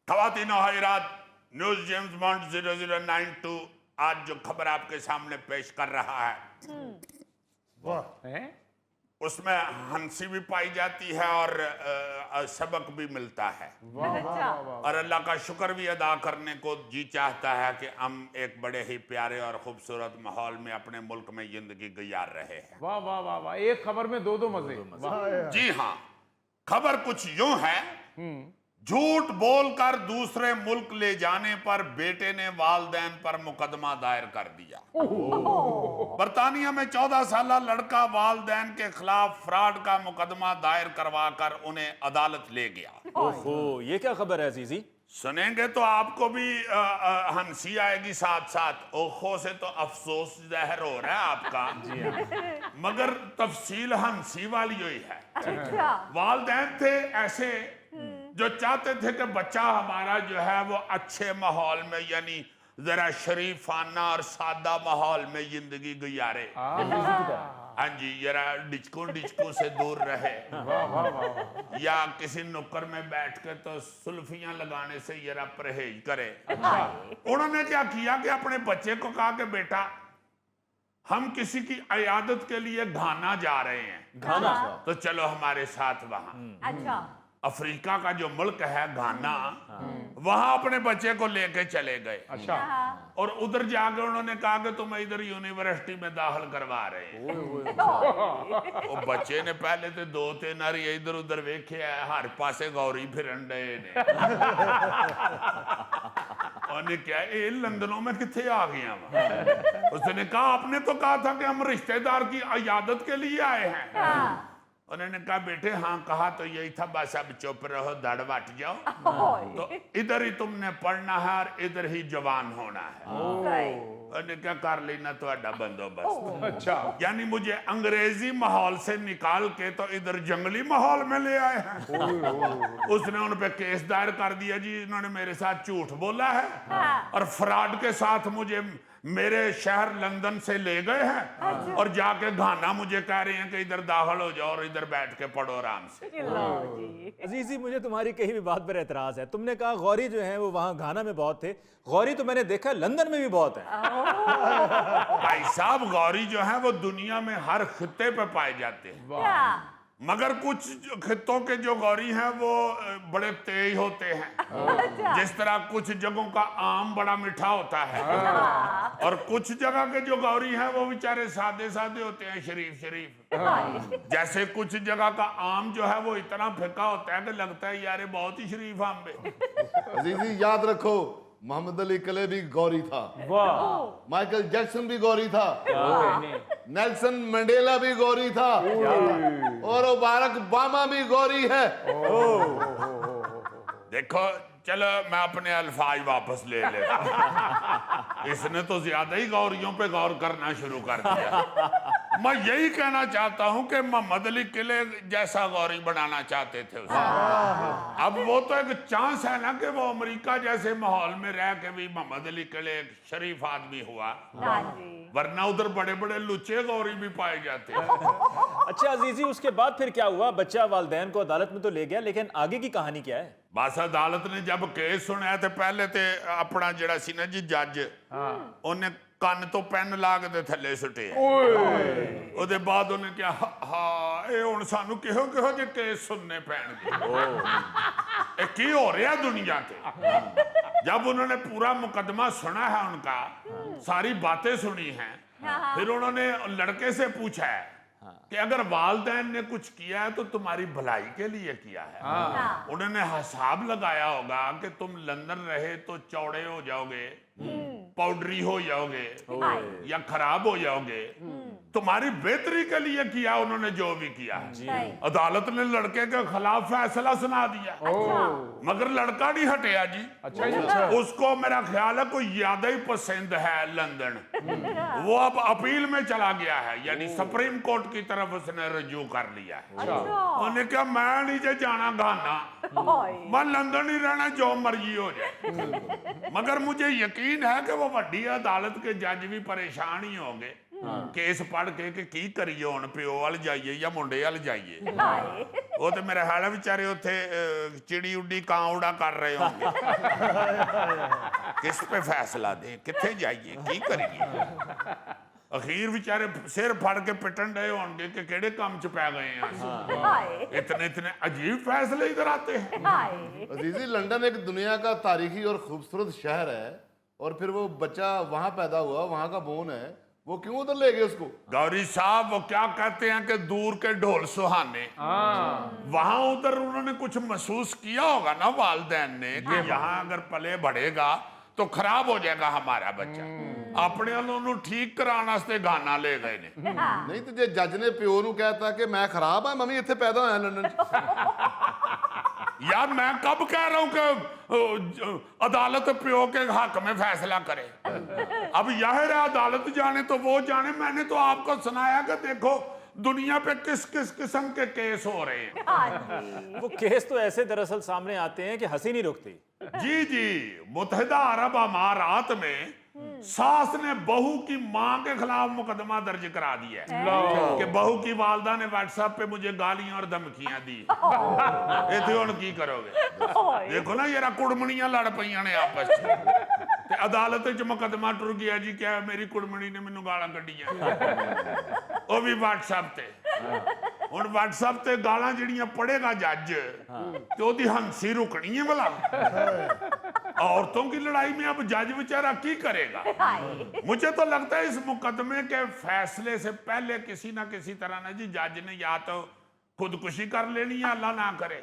ख़वातीन और हज़रात, news James bond 0092 आज जो खबर आपके सामने पेश कर रहा है वाह उसमें हंसी भी पाई जाती है और सबक भी मिलता है और अल्लाह का शुक्र भी अदा करने को जी चाहता है कि हम एक बड़े ही प्यारे और खूबसूरत माहौल में अपने मुल्क में जिंदगी गुजार रहे हैं। वाह वाह वाह वाह, एक खबर में दो मजे। वाह जी हाँ, खबर कुछ यूं है, झूठ बोलकर दूसरे मुल्क ले जाने पर बेटे ने वालदैन पर मुकदमा दायर कर दिया। बर्तानिया में 14 साल लड़का वालदैन के खिलाफ फ्रॉड का मुकदमा दायर करवाकर उन्हें अदालत ले गया। ओहो, ये क्या खबर है अजीजी? सुनेंगे तो आपको भी हंसी आएगी, साथ साथ ओखो से तो अफसोस जहर हो रहा है आपका, मगर तफसील हंसी वाली ही है। वालदैन थे ऐसे जो चाहते थे कि बच्चा हमारा जो है वो अच्छे माहौल में, यानी जरा शरीफाना और सादा माहौल में जिंदगी गुजारे। हाँ जी, जरा डिचकू से दूर रहे या किसी नुक्कर में बैठ के तो सुल्फियां लगाने से जरा परहेज करे। उन्होंने क्या किया कि अपने बच्चे को कहा कि बेटा हम किसी की इयादत के लिए घाना जा रहे हैं, घाना तो चलो हमारे साथ वहां। अच्छा, अफ्रीका का जो मुल्क है घाना, वहां अपने बच्चे को लेके चले गए। अच्छा, और उधर जाके उन्होंने कहा कि तुम इधर यूनिवर्सिटी में दाखिल करवा रहे हैं। वो बच्चे ने पहले तो 2-3 नारी इधर उधर वेखे हर पासे गौरी फिरन डे ने उन्हें क्या ये लंदनों में कितने आ गया। उसने कहा आपने तो कहा था कि हम रिश्तेदार की इयादत के लिए आए हैं। उन्होंने कहा बेटे हाँ कहा तो यही था, बस अब चुप रहो, दड़ बट जाओ। तो इधर ही तुमने पढ़ना है और इधर ही जवान होना है। उन्होंने क्या कर लेना तो बंदोबस्त। अच्छा, यानी मुझे अंग्रेजी माहौल से निकाल के तो इधर जंगली माहौल में ले आए हैं। उसने उन पे केस दायर कर दिया जी, इन्होंने मेरे साथ झूठ बोला है और फ्रॉड के साथ मुझे मेरे शहर लंदन से ले गए हैं और जाके घाना मुझे कह रहे हैं कि इधर दाखिल हो जाओ और इधर बैठ के पढ़ो आराम से। अजीजी, मुझे तुम्हारी कही भी बात पर एतराज है। तुमने कहा गौरी जो है वो वहां घाना में बहुत थे, गौरी तो मैंने देखा लंदन में भी बहुत है। भाई साहब गौरी जो है वो दुनिया में हर खित्ते पे पाए जाते हैं, मगर कुछ खित्तों के जो गौरी हैं वो बड़े तेज होते हैं। जिस तरह कुछ जगहों का आम बड़ा मीठा होता है और कुछ जगह के जो गौरी हैं वो बेचारे सादे सादे होते हैं, शरीफ शरीफ। जैसे कुछ जगह का आम जो है वो इतना फिका होता है कि लगता है यार बहुत ही शरीफ आम है। अजीजी याद रखो, मोहम्मद अली कले भी गौरी था, माइकल जैक्सन भी गौरी था, नेल्सन मंडेला भी गौरी था और बाराक ओबामा भी गौरी है। देखो चलो मैं अपने अल्फाज वापस ले लेता। इसने तो ज्यादा ही गौरियों पे गौर करना शुरू कर दिया। मैं यही कहना चाहता हूं कि मोहम्मद अली किले जैसा गौरी बनाना चाहते थे उसे। अब वो तो एक चांस है ना कि वो अमेरिका जैसे माहौल में रह के भी मोहम्मद अली किले एक शरीफ आदमी हुआ, वरना उधर बड़े बड़े लुच्चे गौरी भी पाए जाते हैं। अच्छा अजीजी, उसके बाद फिर क्या हुआ? बच्चा वालदैन को अदालत में तो ले गया, लेकिन आगे की कहानी क्या है? बस अदालत ने जब केस सुनाया तो पहले तो अपना जड़ा सी ना जी जज, उन्हें ਕੰਨ ਤੋਂ ਪੈਨ ਲਾ ਕੇ ਤੇ ਥੱਲੇ ਸੁੱਟੇ। ਉਹਦੇ ਬਾਅਦ ਉਹਨੇ ਕਿਹਾ ਹਾਂ ਇਹ ਹੁਣ ਸਾਨੂੰ ਕਿਹੋ ਕਿਹੋ ਜਿਹੇ ਕੇਸ ਸੁਣਨੇ ਪੈਣਗੇ, ਇਹ ਕੀ ਹੋ ਰਿਹਾ दुनिया पे। जब उन्होंने पूरा मुकदमा सुना है, उनका सारी बातें सुनी हैं, फिर उन्होंने लड़के से पूछा है कि अगर वालदैन ने कुछ किया है तो तुम्हारी भलाई के लिए किया है। उन्होंने हिसाब लगाया होगा कि तुम लंदन रहे तो चौड़े हो जाओगे, पाउडरी हो जाओगे या खराब हो जाओगे, तुम्हारी बेहतरी के लिए किया उन्होंने जो भी किया है। अदालत ने लड़के के खिलाफ फैसला सुना दिया, मगर लड़का नहीं हटिया जी। उसको मेरा ख्याल है कोई ज्यादा ही पसंद है लंदन, वो अब अपील में चला गया है, यानी सुप्रीम कोर्ट की तरफ उसने रजू कर लिया है। उन्होंने कहा मैं नहीं जे जाना घाना, मैं लंदन ही रहना, जो मर्जी हो जाए। मगर मुझे यकीन है कि वो वड्डी अदालत के जज भी परेशान ही होंगे केस पढ़ के कि की करिए, हुण प्यो वाल जाइए या मुंडे वाल जाइए। ਉਹ ਤੇ ਮੇਰੇ ਹਾਲ ਵਿਚਾਰੇ ਉੱਥੇ ਚਿੜੀ ਉੱਡੀ ਕਾਂ ਉਡਾ ਕਰ ਰਹੇ ਹੋਣਗੇ। ਕਿਸ पे फैसला दे, किथे जाइए, की करिए। अखीर विचारे सिर फड़ के पिटन डे होंगे कि केड़े काम च पै गए हैं ਅਸੀਂ। हाय इतने इतने अजीब फैसले इधर आते हैं। हाय अजीजी, लंदन एक दुनिया का तारीखी और खूबसूरत शहर है, और फिर वो बच्चा वहां पैदा हुआ, वहां का बोन है, वो क्यों उधर ले गए उसको? गौरी साहब वो क्या कहते हैं कि दूर के ढोल सुहाने, वहां उधर उन्होंने कुछ महसूस किया होगा ना वालदैन ने कि यहाँ अगर पले बढ़ेगा तो खराब हो जाएगा हमारा बच्चा। अपने वालों ठीक कराने वास्ते गाना ले गए ने। नहीं तो जे जज ने प्यो नूं कहता कि मैं खराब हाँ, मैं भी इत्थे पैदा होया लंदन च। यार मैं कब कह रहा हूं कि अदालत प्यो के हक में फैसला करे। अब यह है अदालत जाने तो वो जाने। मैंने तो आपको सुनाया कि देखो दुनिया पे किस किस किस्म के केस हो रहे हैं। हाँ जी वो केस तो ऐसे दरअसल सामने आते हैं कि हंसी नहीं रुकती। जी जी, मुत्तहिदा अरब अमारात में सास ने बहू की मां के खिलाफ मुकदमा दर्ज करा दिया है कि बहू की वालदा ने व्हाट्सएप पे मुझे गालियां और धमकियां दी। इत्थे हुण की करोगे? देखो ना यार कुड़मणियां लड़ पईयां ने आपस च ते अदालत च मुकदमा टुर गया जी क्या मेरी कुड़मणी ने मैनू गालां कड्डियां, ਉਹ भी व्हाट्सएप ते। ਹੁਣ WhatsApp ਤੇ ਗਾਲਾਂ ਜਿਹੜੀਆਂ ਪੜੇਗਾ ਜੱਜ ਤੇ ਉਹਦੀ ਹੰਸੀ ਰੁਕਣੀ है भला? औरतों की लड़ाई में अब जज बेचारा की करेगा? मुझे तो लगता है इस मुकदमे के फैसले से पहले किसी ना किसी तरह ना जी जज ने या तो खुदकुशी कर लेनी है, अल्लाह ना करे,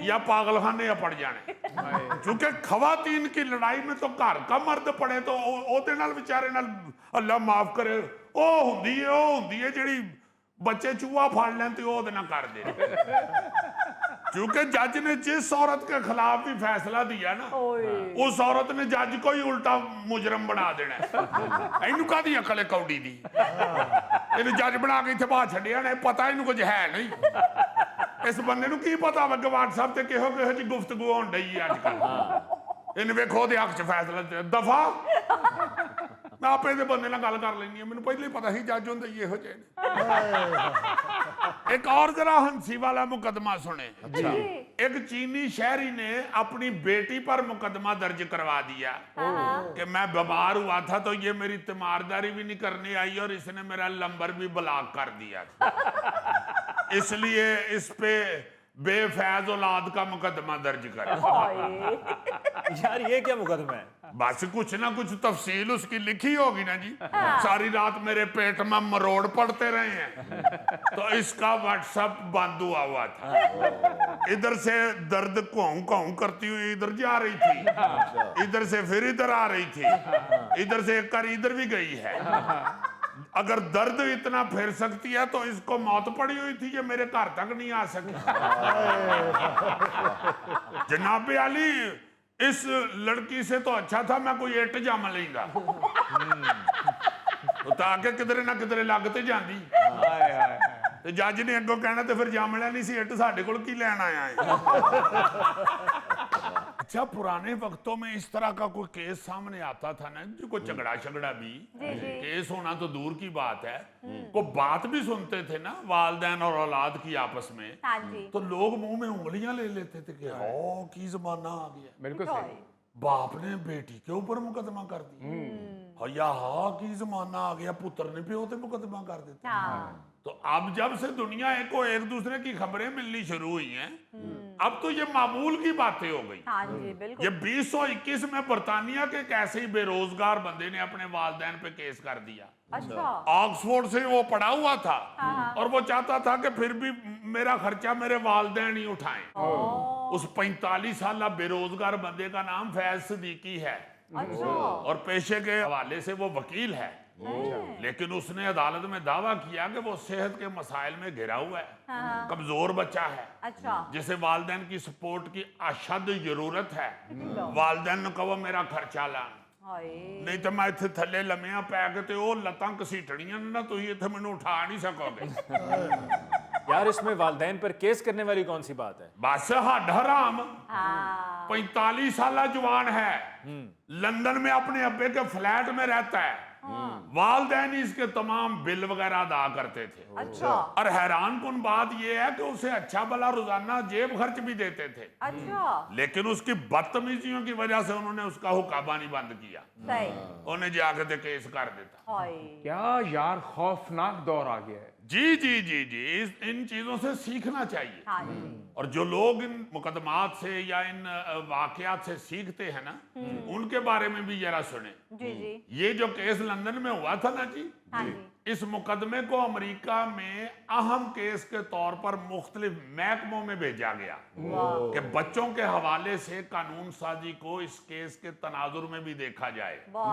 या पागलखाने पड़ जाने। क्योंकि खवातीन की लड़ाई में तो घर का मर्द पड़े तो ਉਹਦੇ ਨਾਲ ਵਿਚਾਰੇ ਨਾਲ अल्लाह माफ करे ਉਹ ਹੁੰਦੀ ਹੈ ਜਿਹੜੀ बच्चे चूहा फाड़ लें तो वो ना कर दे। क्योंकि जज ने जिस औरत के खिलाफ भी फैसला दिया ना उस औरत ने जज को ही उल्टा मुजरम बना देना। इनू कादी अकल है कौड़ी दी, इन जज बना के इत्थे बाहर छड्डिया ने, पता इनू कुछ है नहीं। इस बंदे नू की पता वा कि WhatsApp ते किहो किहो जी गुफ्तगू होण डई है अजकल। इन वेखो दे हक च फैसला दफा। मैं आपे दे बंदे नाल गल कर लैनी है, मैनू पहले ही पता ही जज होंदे ही इहो जिहे ने। एक और जरा हंसी वाला मुकदमा सुने। अच्छा। एक चीनी शहरी ने अपनी बेटी पर मुकदमा दर्ज करवा दिया कि मैं बीमार हुआ था तो ये मेरी तीमारदारी भी नहीं करने आई और इसने मेरा नंबर भी ब्लॉक कर दिया था, इसलिए इस पे बेफैज औलाद का मुकदमा दर्ज कर। यार ये क्या मुकदमा है? बस कुछ ना कुछ तफसील उसकी लिखी होगी ना जी। सारी रात मेरे पेट में मरोड़ पड़ते रहे हैं तो इसका WhatsApp बंद हुआ था। इधर से दर्द कों कों करती हुई इधर जा रही थी, इधर से फिर इधर आ रही थी, इधर से एक कर इधर भी गई है। अगर दर्द इतना फिर सकती है तो इसको मौत पड़ी हुई थी, ये मेरे घर तक नहीं आ सकी। जनाबे अली इस लड़की से तो अच्छा था मैं कोई इट जम लेगा तो ताकि किधरे ना किधरे लग ते जांदी। ते जज ने अगों कहना तो फिर जम लेनी सी इट, साडे कोल की लैन आया है। अच्छा, पुराने वक्तों में इस तरह का कोई केस सामने आता था ना जो कोई झगड़ा शगड़ा भी, केस होना तो दूर की बात है, कोई बात भी सुनते थे ना वालदैन और औलाद की आपस में, हाँ जी तो लोग मुंह में उंगलियां ले लेते थे कि ओ की जमाना आ गया, बिल्कुल सही। बाप ने बेटी के ऊपर मुकदमा कर दिया, या हा की जमाना आ गया, पुत्र ने प्यो पे मुकदमा कर देते। हाँ तो अब जब से दुनिया को एक दूसरे की खबरें मिलनी शुरू हुई हैं, अब तो ये मामूल की बातें हो गई। हाँ जी बिल्कुल। ये 2021 में बर्तानिया के एक ऐसे ही बेरोजगार बंदे ने अपने वालदैन पे केस कर दिया। अच्छा ऑक्सफोर्ड से वो पढ़ा हुआ था और वो चाहता था कि फिर भी मेरा खर्चा मेरे वालदैन ही उठाएं। उस 45 साल बेरोजगार बंदे का नाम फैज सिद्दीकी है अच्छा और पेशे के हवाले से वो वकील है, लेकिन उसने अदालत में दावा किया कि वो सेहत के मसाइल में घिरा हुआ है, कमजोर बच्चा है, अच्छा जिसे वालदैन की सपोर्ट की अशद जरूरत है। वालदैन ने कहा मेरा खर्चा ला, हाय नहीं तो मैं इत्थे थल्ले लम्मिया पै के ते ओ लत्तां घसीटणियां ना, तुसीं इत्थे मैनूं उठा नहीं सकोगे। यार इसमें वालदैन पर केस करने वाली कौन सी बात है? बस हड हराम। हाँ 45 साल जवान है, लंदन में अपने अब्बे के फ्लैट में रहता है, वालदैन ही इसके तमाम बिल वगैरह अदा करते थे। अच्छा और हैरान कुन बात यह है कि उसे अच्छा भला रोजाना जेब खर्च भी देते थे, अच्छा लेकिन उसकी बदतमीजियों की वजह से उन्होंने उसका हुक्काबानी बंद किया। सही उन्हें जाके तो केस कर देता। हाय क्या यार खौफनाक दौर आ गया है। जी जी जी जी, इन चीजों से सीखना चाहिए। हाँ जी और जो लोग इन मुकदमात से या इन वाकयात से सीखते हैं ना, उनके बारे में भी जरा सुने। जी जी ये जो केस लंदन में हुआ था ना जी, हाँ जी इस मुकदमे को अमेरिका में अहम केस के तौर पर मुख्तलिफ महकमों में भेजा गया कि बच्चों के हवाले से कानून साजी को इस केस के तनाजुर में भी देखा जाए। बहुत